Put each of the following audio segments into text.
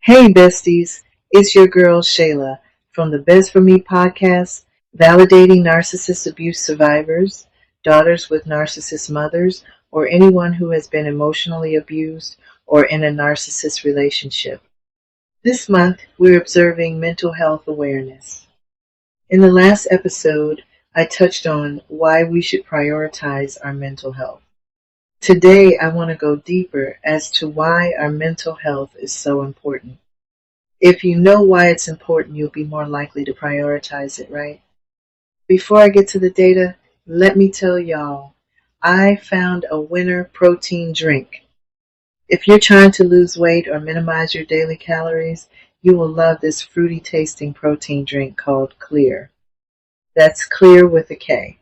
Hey besties, it's your girl Shayla from the Best For Me podcast, validating narcissist abuse survivors, daughters with narcissist mothers, or anyone who has been emotionally abused or in a narcissist relationship. This month, we're observing mental health awareness. In the last episode, I touched on why we should prioritize our mental health. Today, I want to go deeper as to why our mental health is so important. If you know why it's important, you'll be more likely to prioritize it, right? Before I get to the data, let me tell y'all, I found a winner protein drink. If you're trying to lose weight or minimize your daily calories, you will love this fruity tasting protein drink called Clear. That's Clear with a K.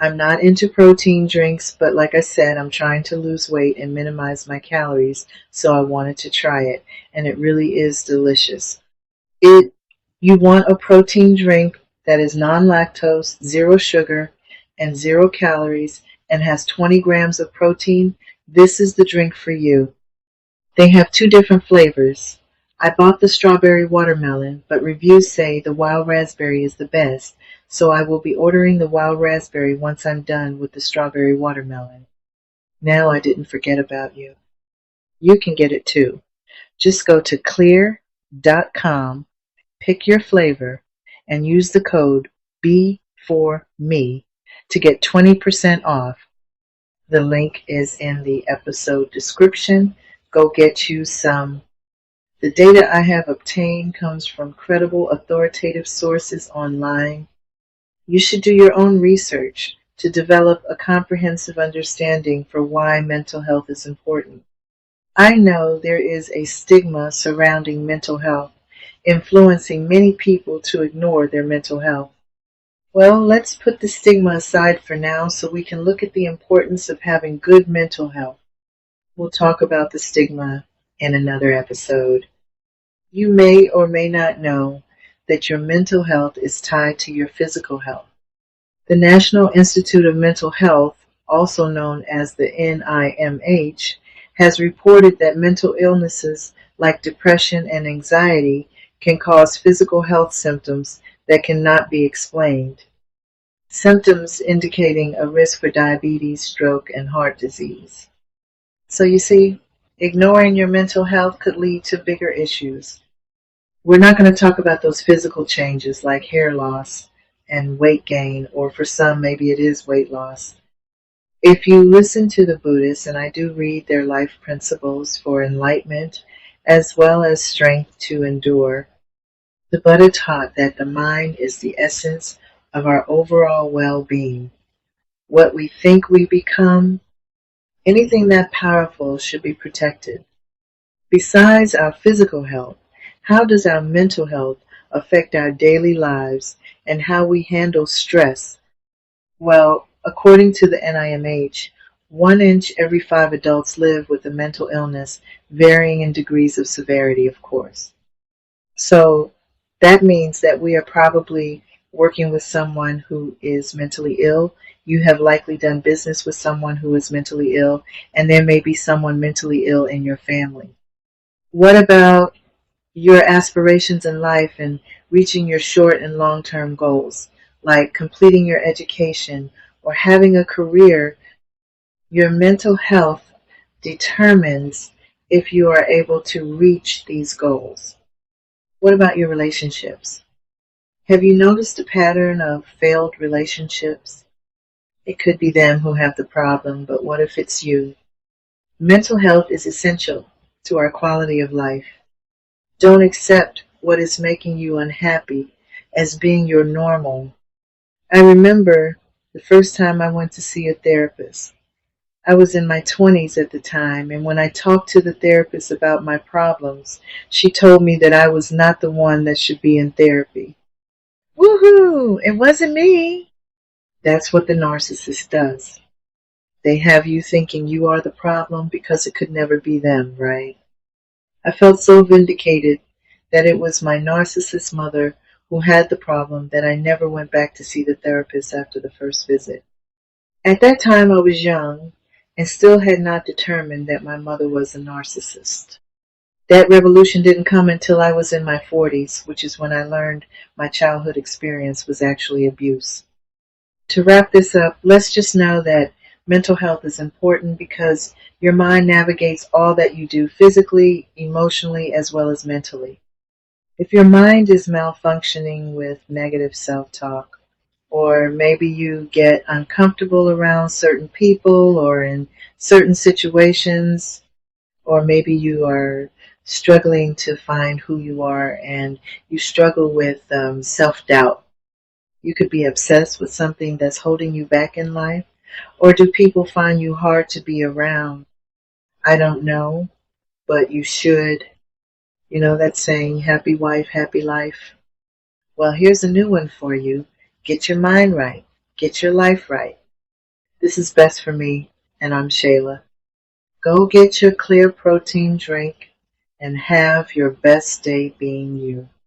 I'm not into protein drinks, but like I said, I'm trying to lose weight and minimize my calories, so I wanted to try it, and it really is delicious. You want a protein drink that is non-lactose, zero sugar, and zero calories, and has 20 grams of protein. This is the drink for you. They have two different flavors. I bought the strawberry watermelon, but reviews say the wild raspberry is the best, so I will be ordering the wild raspberry once I'm done with the strawberry watermelon. Now I didn't forget about you. You can get it too. Just go to clear.com, pick your flavor, and use the code B4Me to get 20% off. The link is in the episode description. Go get you some. The data I have obtained comes from credible, authoritative sources online. You should do your own research to develop a comprehensive understanding for why mental health is important. I know there is a stigma surrounding mental health, influencing many people to ignore their mental health. Well, let's put the stigma aside for now so we can look at the importance of having good mental health. We'll talk about the stigma in another episode. You may or may not know that your mental health is tied to your physical health. The National Institute of Mental Health, also known as the NIMH, has reported that mental illnesses like depression and anxiety can cause physical health symptoms that cannot be explained. Symptoms indicating a risk for diabetes, stroke, and heart disease. So you see, ignoring your mental health could lead to bigger issues. We're not going to talk about those physical changes like hair loss and weight gain, or for some, maybe it is weight loss. If you listen to the Buddhists, and I do read their life principles for enlightenment as well as strength to endure, the Buddha taught that the mind is the essence of our overall well-being. What we think we become, anything that powerful should be protected. Besides our physical health, how does our mental health affect our daily lives and how we handle stress? Well, according to the NIMH, 1 in every 5 adults live with a mental illness, varying in degrees of severity, of course. So that means that we are probably working with someone who is mentally ill. You have likely done business with someone who is mentally ill, and there may be someone mentally ill in your family. What about your aspirations in life and reaching your short and long-term goals, like completing your education or having a career? Your mental health determines if you are able to reach these goals. What about your relationships? Have you noticed a pattern of failed relationships? It could be them who have the problem, but what if it's you? Mental health is essential to our quality of life. Don't accept what is making you unhappy as being your normal. I remember the first time I went to see a therapist. I was in my 20s at the time, and when I talked to the therapist about my problems, she told me that I was not the one that should be in therapy. Woohoo! It wasn't me! That's what the narcissist does. They have you thinking you are the problem because it could never be them, right? I felt so vindicated that it was my narcissist mother who had the problem that I never went back to see the therapist after the first visit. At that time I was young and still had not determined that my mother was a narcissist. That revolution didn't come until I was in my 40s, which is when I learned my childhood experience was actually abuse. To wrap this up, let's just know that mental health is important because your mind navigates all that you do physically, emotionally, as well as mentally. If your mind is malfunctioning with negative self-talk, or maybe you get uncomfortable around certain people or in certain situations, or maybe you are struggling to find who you are and you struggle with self-doubt. You could be obsessed with something that's holding you back in life, or do people find you hard to be around? I don't know, but you should. You know that saying, happy wife, happy life? Well, here's a new one for you. Get your mind right. Get your life right. This is Best for Me, and I'm Shayla. Go get your clear protein drink and have your best day being you.